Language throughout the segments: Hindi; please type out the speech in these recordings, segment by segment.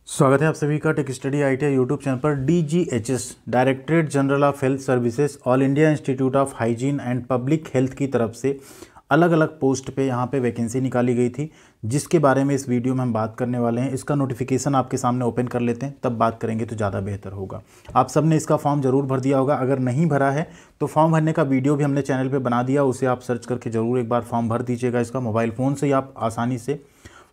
स्वागत है आप सभी का tech study ITI YouTube channel पर। DGHS directorate general of health services all India institute of hygiene and public health की तरफ से अलग अलग पोस्ट पे यहाँ पे वैकेंसी निकाली गई थी, जिसके बारे में इस वीडियो में हम बात करने वाले हैं। इसका नोटिफिकेशन आपके सामने ओपन कर लेते हैं, तब बात करेंगे तो ज़्यादा बेहतर होगा। आप सब ने इसका फॉर्म जरूर भर दिया होगा। अगर नहीं भरा है तो फॉर्म भरने का वीडियो भी हमने चैनल पर बना दिया, उसे आप सर्च करके ज़रूर एक बार फॉर्म भर दीजिएगा। इसका मोबाइल फ़ोन से ही आप आसानी से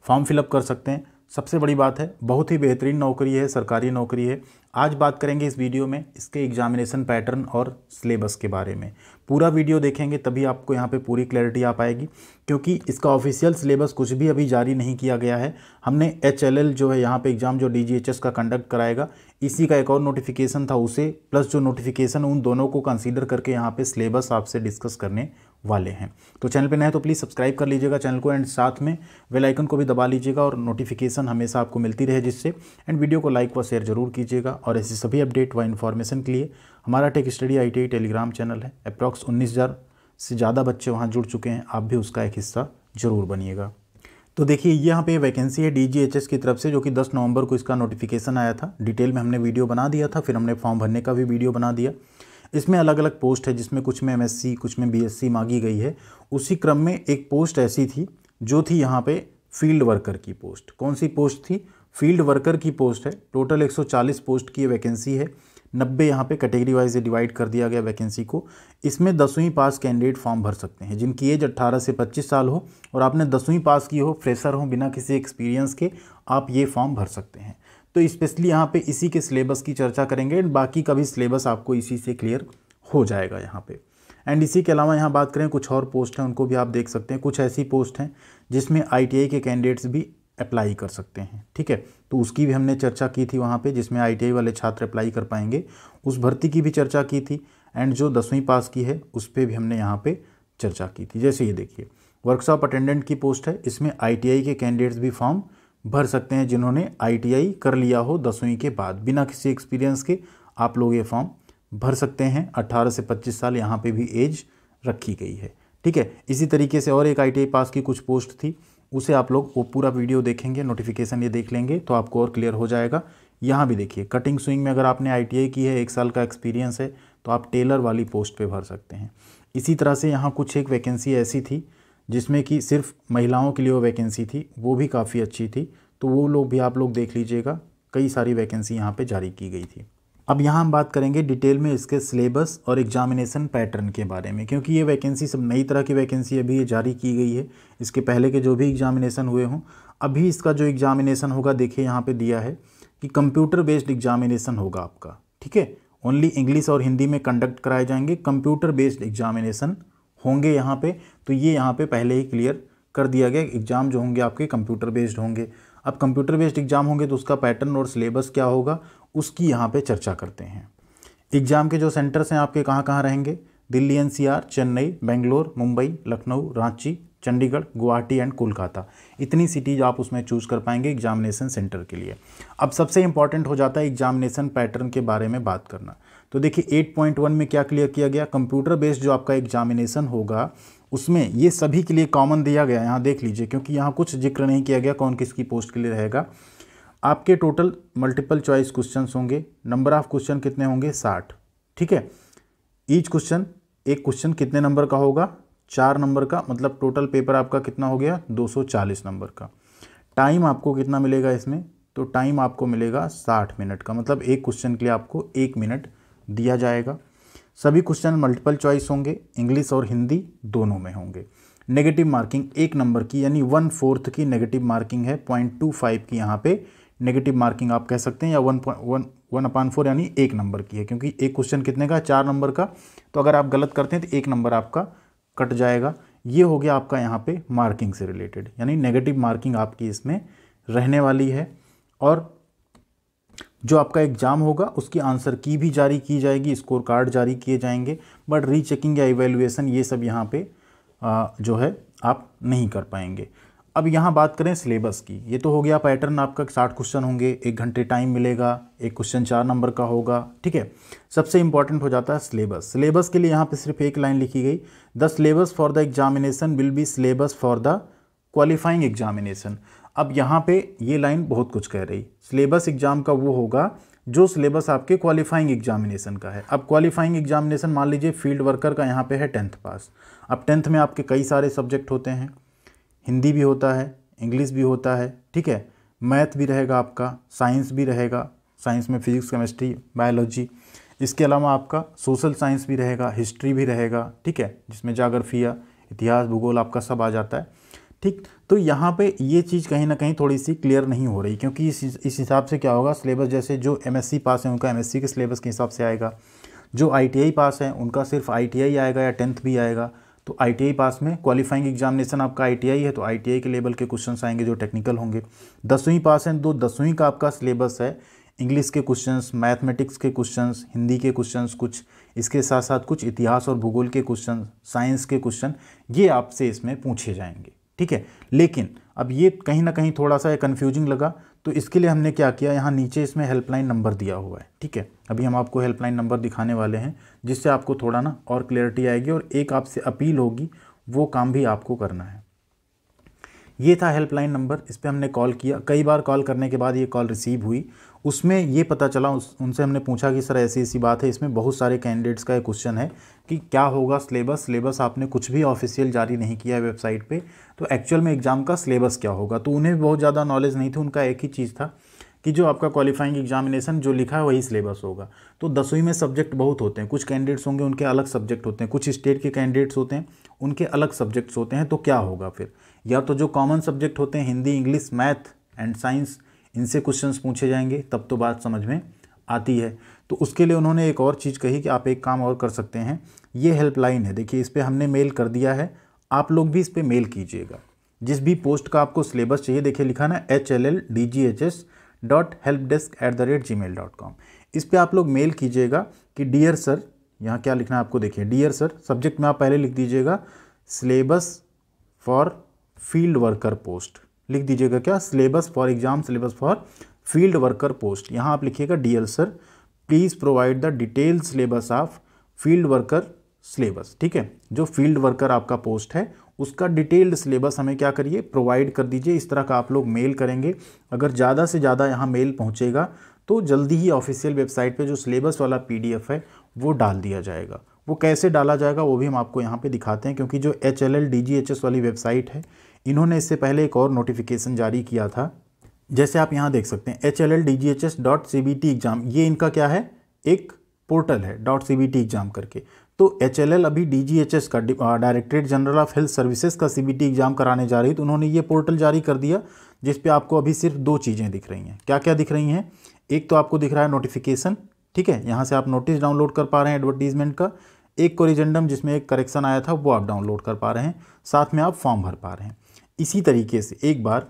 फॉर्म फिलअप कर सकते हैं। सबसे बड़ी बात है, बहुत ही बेहतरीन नौकरी है, सरकारी नौकरी है। आज बात करेंगे इस वीडियो में इसके एग्जामिनेशन पैटर्न और सिलेबस के बारे में। पूरा वीडियो देखेंगे तभी आपको यहाँ पे पूरी क्लैरिटी आ पाएगी, क्योंकि इसका ऑफिशियल सिलेबस कुछ भी अभी जारी नहीं किया गया है। हमने HLL जो है यहाँ पे एग्ज़ाम जो DGHS का कंडक्ट कराएगा, इसी का एक और नोटिफिकेशन था, उसे प्लस जो नोटिफिकेशन उन दोनों को कंसीडर करके यहाँ पे सिलेबस आपसे डिस्कस करने वाले हैं। तो चैनल पे नए हैं तो प्लीज़ सब्सक्राइब कर लीजिएगा चैनल को, एंड साथ में बेल आइकन को भी दबा लीजिएगा और नोटिफिकेशन हमेशा आपको मिलती रहे जिससे। एंड वीडियो को लाइक व शेयर जरूर कीजिएगा। और ऐसी सभी अपडेट व इन्फॉर्मेशन के लिए हमारा tech study ITI Telegram channel है। अप्रॉक्स 19,000 से ज़्यादा बच्चे वहाँ जुड़ चुके हैं, आप भी उसका एक हिस्सा जरूर बनिएगा। तो देखिए यहाँ पे वैकेंसी है DGHS की तरफ से, जो कि 10 नवंबर को इसका नोटिफिकेशन आया था। डिटेल में हमने वीडियो बना दिया था, फिर हमने फॉर्म भरने का भी वीडियो बना दिया। इसमें अलग अलग पोस्ट है, जिसमें कुछ में MSc कुछ में BSc मांगी गई है। उसी क्रम में एक पोस्ट ऐसी थी जो थी यहाँ पे फील्ड वर्कर की पोस्ट। कौन सी पोस्ट थी? फील्ड वर्कर की पोस्ट है। टोटल 140 पोस्ट की वैकेंसी है। 90 यहाँ पे कैटेगरी वाइज डिवाइड कर दिया गया वैकेंसी को। इसमें 10वीं पास कैंडिडेट फॉर्म भर सकते हैं, जिनकी एज 18 से 25 साल हो और आपने 10वीं पास की हो, फ्रेशर हो, बिना किसी एक्सपीरियंस के आप ये फॉर्म भर सकते हैं। तो स्पेशली यहाँ पे इसी के सिलेबस की चर्चा करेंगे, बाकी का भी सिलेबस आपको इसी से क्लियर हो जाएगा यहाँ पे। एंड इसी के अलावा यहाँ बात करें, कुछ और पोस्ट हैं, उनको भी आप देख सकते हैं। कुछ ऐसी पोस्ट हैं जिसमें ITI के कैंडिडेट्स भी अप्लाई कर सकते हैं, ठीक है। तो उसकी भी हमने चर्चा की थी वहाँ पे, जिसमें ITI वाले छात्र अप्लाई कर पाएंगे, उस भर्ती की भी चर्चा की थी। एंड जो 10वीं पास की है उस पर भी हमने यहाँ पे चर्चा की थी। जैसे ये देखिए, वर्कशॉप अटेंडेंट की पोस्ट है। इसमें ITI के कैंडिडेट्स भी फॉर्म भर सकते हैं, जिन्होंने ITI कर लिया हो 10वीं के बाद, बिना किसी एक्सपीरियंस के आप लोग ये फॉर्म भर सकते हैं। 18 से 25 साल यहाँ पे भी एज रखी गई है, ठीक है। इसी तरीके से और एक ITI पास की कुछ पोस्ट थी, उसे आप लोग वो पूरा वीडियो देखेंगे, नोटिफिकेशन ये देख लेंगे तो आपको और क्लियर हो जाएगा। यहाँ भी देखिए, कटिंग स्विंग में अगर आपने ITI की है, 1 साल का एक्सपीरियंस है, तो आप टेलर वाली पोस्ट पे भर सकते हैं। इसी तरह से यहाँ कुछ एक वैकेंसी ऐसी थी जिसमें कि सिर्फ महिलाओं के लिए वो वैकेंसी थी, वो भी काफ़ी अच्छी थी, तो वो लोग भी आप लोग देख लीजिएगा। कई सारी वैकेंसी यहाँ पे जारी की गई थी। अब यहाँ हम बात करेंगे डिटेल में इसके सिलेबस और एग्जामिनेशन पैटर्न के बारे में, क्योंकि ये वैकेंसी सब नई तरह की वैकेंसी अभी ये जारी की गई है। इसके पहले के जो भी एग्जामिनेशन हुए हों, अभी इसका जो एग्जामिनेशन होगा, देखिए यहाँ पे दिया है कि कंप्यूटर बेस्ड एग्जामिनेशन होगा आपका, ठीक है। ओनली इंग्लिश और हिंदी में कंडक्ट कराए जाएंगे, कंप्यूटर बेस्ड एग्जामिनेशन होंगे यहाँ पे। तो ये यहाँ पे पहले ही क्लियर कर दिया गया, एग्ज़ाम जो होंगे आपके कंप्यूटर बेस्ड होंगे। अब कंप्यूटर बेस्ड एग्जाम होंगे तो उसका पैटर्न और सिलेबस क्या होगा, उसकी यहाँ पे चर्चा करते हैं। एग्ज़ाम के जो सेंटर्स हैं आपके कहाँ कहाँ रहेंगे? Delhi NCR, Chennai, Bangalore, Mumbai, Lucknow, Ranchi, Chandigarh, Guwahati and Kolkata. इतनी सिटीज आप उसमें चूज़ कर पाएंगे एग्जामिनेशन सेंटर के लिए। अब सबसे इंपॉर्टेंट हो जाता है एग्जामिनेशन पैटर्न के बारे में बात करना। तो देखिए 8.1 में क्या क्लियर किया गया, कंप्यूटर बेस्ड जो आपका एग्जामिनेशन होगा उसमें ये सभी के लिए कॉमन दिया गया है। यहाँ देख लीजिए, क्योंकि यहाँ कुछ जिक्र नहीं किया गया कौन किसकी पोस्ट के लिए रहेगा। आपके टोटल मल्टीपल चॉइस क्वेश्चंस होंगे। नंबर ऑफ क्वेश्चन कितने होंगे? 60, ठीक है। ईच क्वेश्चन, एक क्वेश्चन कितने नंबर का होगा? 4 नंबर का, मतलब टोटल पेपर आपका कितना हो गया? 240 नंबर का। टाइम आपको कितना मिलेगा इसमें? तो टाइम आपको मिलेगा 60 मिनट का, मतलब एक क्वेश्चन के लिए आपको 1 मिनट दिया जाएगा। सभी क्वेश्चन मल्टीपल चॉइस होंगे, इंग्लिश और हिंदी दोनों में होंगे। नेगेटिव मार्किंग 1 नंबर की, यानी 1/4 की नेगेटिव मार्किंग है। 0.25 की यहाँ पे नेगेटिव मार्किंग आप कह सकते हैं, या 1/4 यानी 1 नंबर की है, क्योंकि एक क्वेश्चन कितने का? 4 नंबर का। तो अगर आप गलत करते हैं तो 1 नंबर आपका कट जाएगा। ये हो गया आपका यहाँ पे मार्किंग से रिलेटेड, यानी नेगेटिव मार्किंग आपकी इसमें रहने वाली है। और जो आपका एग्ज़ाम होगा उसकी आंसर की भी जारी की जाएगी, स्कोर कार्ड जारी किए जाएंगे, बट रीचेकिंग या इवैल्यूएशन ये सब यहाँ पे जो है आप नहीं कर पाएंगे। अब यहाँ बात करें सिलेबस की, ये तो हो गया पैटर्न आपका। 60 क्वेश्चन होंगे, 1 घंटे टाइम मिलेगा, एक क्वेश्चन 4 नंबर का होगा, ठीक है। सबसे इंपॉर्टेंट हो जाता है सिलेबस। सिलेबस के लिए यहाँ पे सिर्फ एक लाइन लिखी गई, the syllabus for the examination will be syllabus for the qualifying examination. अब यहाँ पे ये लाइन बहुत कुछ कह रही, सिलेबस एग्जाम का वो होगा जो सिलेबस आपके क्वालिफाइंग एग्जामिनेशन का है। अब क्वालिफाइंग एग्जामिनेशन मान लीजिए फील्ड वर्कर का यहाँ पे है 10th पास। अब 10th में आपके कई सारे सब्जेक्ट होते हैं, हिंदी भी होता है, इंग्लिश भी होता है, ठीक है, मैथ भी रहेगा आपका, साइंस भी रहेगा, साइंस में फिजिक्स, केमिस्ट्री, बायोलॉजी, इसके अलावा आपका सोशल साइंस भी रहेगा, हिस्ट्री भी रहेगा, ठीक है, जिसमें जाग्राफिया, इतिहास, भूगोल आपका सब आ जाता है, ठीक। तो यहाँ पे ये चीज़ कहीं ना कहीं थोड़ी सी क्लियर नहीं हो रही, क्योंकि इस हिसाब से क्या होगा, सिलेबस जैसे जो एमएससी पास है उनका एमएससी के सिलेबस के हिसाब से आएगा, जो आईटीआई पास है उनका सिर्फ आईटीआई आएगा या 10th भी आएगा। तो आईटीआई पास में क्वालिफाइंग एग्जामिनेशन आपका आईटीआई है तो आईटीआई के लेवल के क्वेश्चंस आएंगे जो टेक्निकल होंगे। 10वीं पास है तो 10वीं का आपका सिलेबस है, इंग्लिश के क्वेश्चंस, मैथमेटिक्स के क्वेश्चंस, हिंदी के क्वेश्चंस कुछ, इसके साथ साथ कुछ इतिहास और भूगोल के क्वेश्चन, साइंस के क्वेश्चन, ये आपसे इसमें पूछे जाएंगे, ठीक है। लेकिन अब ये कहीं ना कहीं थोड़ा सा कन्फ्यूजिंग लगा, तो इसके लिए हमने क्या किया, यहाँ नीचे इसमें हेल्पलाइन नंबर दिया हुआ है, ठीक है। अभी हम आपको हेल्पलाइन नंबर दिखाने वाले हैं जिससे आपको थोड़ा ना और क्लियरिटी आएगी और एक आपसे अपील होगी, वो काम भी आपको करना है। ये था हेल्पलाइन नंबर, इस पर हमने कॉल किया, कई बार कॉल करने के बाद ये कॉल रिसीव हुई, उसमें ये पता चला, उनसे हमने पूछा कि सर ऐसी ऐसी बात है, इसमें बहुत सारे कैंडिडेट्स का एक क्वेश्चन है कि क्या होगा सिलेबस आपने कुछ भी ऑफिशियल जारी नहीं किया है वेबसाइट पे, तो एक्चुअल में एग्ज़ाम का सिलेबस क्या होगा। तो उन्हें भी बहुत ज़्यादा नॉलेज नहीं थी, उनका एक ही चीज़ था कि जो आपका क्वालिफाइंग एग्जामिनेशन जो लिखा है वही सिलेबस होगा। तो 10वीं में सब्जेक्ट बहुत होते हैं, कुछ कैंडिडेट्स होंगे उनके अलग सब्जेक्ट होते हैं, कुछ स्टेट के कैंडिडेट्स होते हैं उनके अलग सब्जेक्ट्स होते हैं, तो क्या होगा फिर, या तो जो कॉमन सब्जेक्ट होते हैं Hindi, English, math and science, इनसे क्वेश्चंस पूछे जाएंगे, तब तो बात समझ में आती है। तो उसके लिए उन्होंने एक और चीज़ कही कि आप एक काम और कर सकते हैं, ये हेल्पलाइन है, देखिए इस पर हमने मेल कर दिया है, आप लोग भी इस पर मेल कीजिएगा। जिस भी पोस्ट का आपको सिलेबस चाहिए, देखिए लिखा ना hllDGHS.helpdesk@gmail.com, इस पर आप लोग मेल कीजिएगा कि डियर सर, यहाँ क्या लिखना है आपको, देखिए डियर सर, सब्जेक्ट में आप पहले लिख दीजिएगा syllabus for field worker post, लिख दीजिएगा क्या, syllabus for exam, syllabus for field worker post. यहाँ आप लिखिएगा dear sir please provide the detail syllabus of field worker syllabus, ठीक है, जो फील्ड वर्कर आपका पोस्ट है उसका डिटेल्ड सिलेबस हमें क्या करिए, प्रोवाइड कर दीजिए। इस तरह का आप लोग मेल करेंगे, अगर ज़्यादा से ज़्यादा यहाँ मेल पहुँचेगा तो जल्दी ही ऑफिशियल वेबसाइट पे जो सिलेबस वाला PDF है वो डाल दिया जाएगा। वो कैसे डाला जाएगा वो भी हम आपको यहाँ पे दिखाते हैं, क्योंकि जो HLLDGHS वाली वेबसाइट है, इन्होंने इससे पहले एक और नोटिफिकेशन जारी किया था, जैसे आप यहाँ देख सकते हैं HLLDGHS.CBT एग्ज़ाम, ये इनका क्या है, एक पोर्टल है .CBT एग्ज़ाम करके। तो HLL अभी DGHS का, directorate general of health services का CBT एग्ज़ाम कराने जा रही है, तो उन्होंने ये पोर्टल जारी कर दिया जिस पे आपको अभी सिर्फ 2 चीज़ें दिख रही हैं। क्या क्या दिख रही हैं, एक तो आपको दिख रहा है नोटिफिकेशन, ठीक है, यहाँ से आप नोटिस डाउनलोड कर पा रहे हैं एडवर्टीजमेंट का, एक कोरिजेंडम जिसमें एक करेक्शन आया था वो आप डाउनलोड कर पा रहे हैं, साथ में आप फॉर्म भर पा रहे हैं। इसी तरीके से एक बार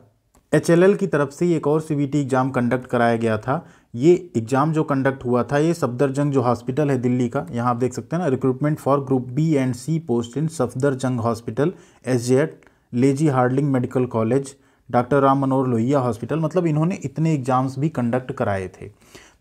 HLL की तरफ से एक और CBT एग्ज़ाम कंडक्ट कराया गया था। ये एग्ज़ाम जो कंडक्ट हुआ था ये सफदरजंग जो हॉस्पिटल है दिल्ली का, यहाँ आप देख सकते हैं ना, recruitment for group B and C post in Safdarjung hospital, SJ lady Hardinge medical college, doctor Ram Manohar Lohia hospital, मतलब इन्होंने इतने एग्ज़ाम्स भी कंडक्ट कराए थे।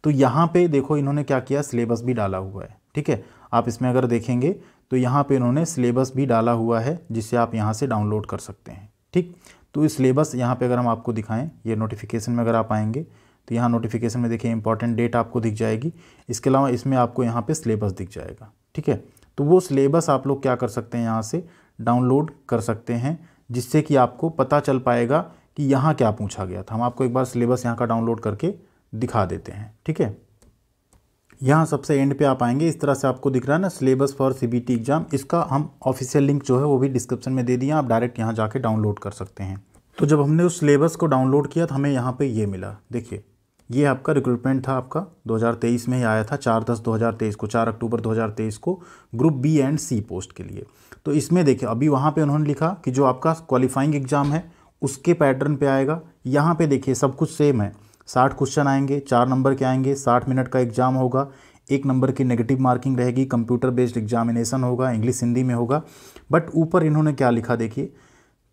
तो यहाँ पे देखो इन्होंने क्या किया, सिलेबस भी डाला हुआ है, ठीक है, आप इसमें अगर देखेंगे तो यहाँ पे इन्होंने सिलेबस भी डाला हुआ है जिससे आप यहाँ से डाउनलोड कर सकते हैं, ठीक। तो इस सिलेबस यहाँ पे अगर हम आपको दिखाएं, ये नोटिफिकेशन में अगर आप आएंगे तो यहाँ नोटिफिकेशन में देखिए इंपॉर्टेंट डेट आपको दिख जाएगी, इसके अलावा इसमें आपको यहाँ पे सिलेबस दिख जाएगा, ठीक है। तो वो सिलेबस आप लोग क्या कर सकते हैं, यहाँ से डाउनलोड कर सकते हैं, जिससे कि आपको पता चल पाएगा कि यहाँ क्या पूछा गया था। हम आपको एक बार सिलेबस यहाँ का डाउनलोड करके दिखा देते हैं, ठीक है। यहाँ सबसे एंड पे आप आएंगे, इस तरह से आपको दिख रहा है ना सिलेबस फॉर CBT एग्ज़ाम, इसका हम ऑफिशियल लिंक जो है वो भी डिस्क्रिप्शन में दे दिया, आप डायरेक्ट यहाँ जाके डाउनलोड कर सकते हैं। तो जब हमने उस सिलेबस को डाउनलोड किया तो हमें यहाँ पे ये मिला, देखिए ये आपका रिक्रूटमेंट था, आपका 2023 में ही आया था, 4/10/2023 को, 4 अक्टूबर 2023 को, group B and C post के लिए। तो इसमें देखिए अभी वहाँ पे उन्होंने लिखा कि जो आपका क्वालिफाइंग एग्ज़ाम है उसके पैटर्न पे आएगा। यहाँ पे देखिए सब कुछ सेम है, 60 क्वेश्चन आएंगे, 4 नंबर के आएंगे, 60 मिनट का एग्ज़ाम होगा, 1 नंबर की नेगेटिव मार्किंग रहेगी, कंप्यूटर बेस्ड एग्जामिनेशन होगा, इंग्लिश हिंदी में होगा। बट ऊपर इन्होंने क्या लिखा देखिए,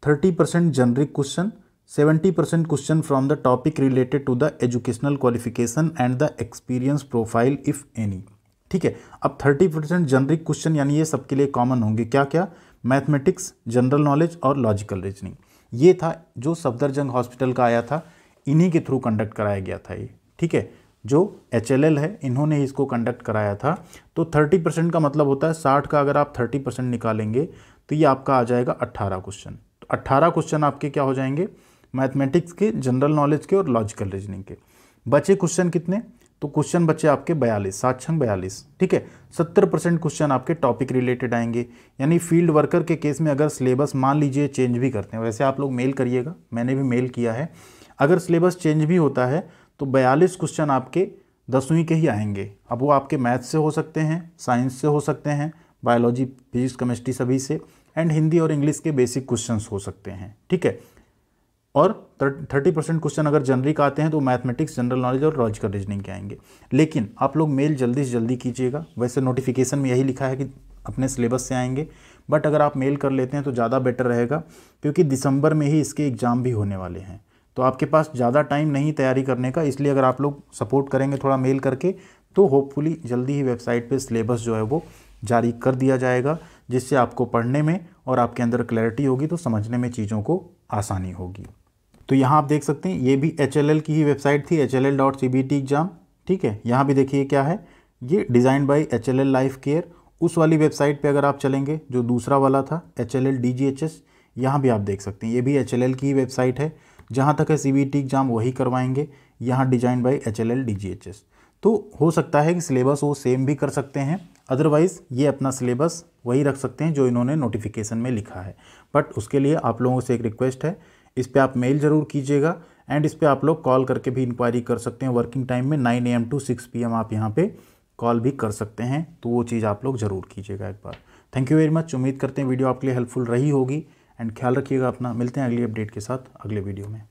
30% generic question, 70% question from the topic related to the educational qualification and the experience profile if any, ठीक है। अब 30% जेनरिक क्वेश्चन यानी ये सबके लिए कॉमन होंगे, क्या क्या, मैथमेटिक्स, जनरल नॉलेज और लॉजिकल रीजनिंग। ये था जो सफदरजंग हॉस्पिटल का आया था, इन्हीं के थ्रू कंडक्ट कराया गया था ये, ठीक है। जो HLL है इन्होंने इसको कंडक्ट कराया था। तो 30% का मतलब होता है 60 का अगर आप 30% निकालेंगे तो ये आपका आ जाएगा 18 क्वेश्चन। तो 18 क्वेश्चन आपके क्या हो जाएंगे, मैथमेटिक्स के, जनरल नॉलेज के और लॉजिकल रीजनिंग के। बचे क्वेश्चन कितने, तो क्वेश्चन बचे आपके 42, 7 छंग 42, ठीक है। 70% क्वेश्चन आपके टॉपिक रिलेटेड आएंगे। यानी फील्ड वर्कर के केस में अगर सिलेबस मान लीजिए चेंज भी करते हैं, वैसे आप लोग मेल करिएगा, मैंने भी मेल किया है, अगर सिलेबस चेंज भी होता है तो 42 क्वेश्चन आपके 10वीं के ही आएंगे। अब वो आपके मैथ से हो सकते हैं, साइंस से हो सकते हैं, बायोलॉजी, फिजिक्स, केमिस्ट्री सभी से, एंड हिंदी और इंग्लिश के बेसिक क्वेश्चंस हो सकते हैं, ठीक है। और 30% क्वेश्चन अगर जनरिक आते हैं तो मैथमेटिक्स, जनरल नॉलेज और लॉजिकल रीजनिंग के आएंगे। लेकिन आप लोग मेल जल्दी से जल्दी कीजिएगा। वैसे नोटिफिकेशन में यही लिखा है कि अपने सिलेबस से आएंगे, बट अगर आप मेल कर लेते हैं तो ज़्यादा बेटर रहेगा, क्योंकि दिसंबर में ही इसके एग्ज़ाम भी होने वाले हैं। तो आपके पास ज़्यादा टाइम नहीं तैयारी करने का, इसलिए अगर आप लोग सपोर्ट करेंगे थोड़ा मेल करके तो होपफुली जल्दी ही वेबसाइट पे सिलेबस जो है वो जारी कर दिया जाएगा, जिससे आपको पढ़ने में और आपके अंदर क्लैरिटी होगी, तो समझने में चीज़ों को आसानी होगी। तो यहाँ आप देख सकते हैं ये भी HLL की ही वेबसाइट थी, HLL.CBT एग्जाम, ठीक है। यहाँ भी देखिए क्या है, ये design by HLL life care. उस वाली वेबसाइट पे अगर आप चलेंगे जो दूसरा वाला था HLL DGHS, यहाँ भी आप देख सकते हैं ये भी HLL की ही वेबसाइट है। जहाँ तक है CBT एग्जाम वही करवाएंगे, यहाँ डिजाइन बाय HLL DGHS। तो हो सकता है कि सिलेबस वो सेम भी कर सकते हैं, अदरवाइज़ ये अपना सिलेबस वही रख सकते हैं जो इन्होंने नोटिफिकेशन में लिखा है। बट उसके लिए आप लोगों से एक रिक्वेस्ट है, इस पर आप मेल ज़रूर कीजिएगा, एंड इस पर आप लोग कॉल करके भी इंक्वायरी कर सकते हैं। वर्किंग टाइम में 9 AM to 6 PM आप यहाँ पे कॉल भी कर सकते हैं, तो वो चीज़ आप लोग ज़रूर कीजिएगा एक बार। Thank you very much. उम्मीद करते हैं वीडियो आपके लिए हेल्पफुल रही होगी, एंड ख्याल रखिएगा अपना। मिलते हैं अगली अपडेट के साथ अगले वीडियो में।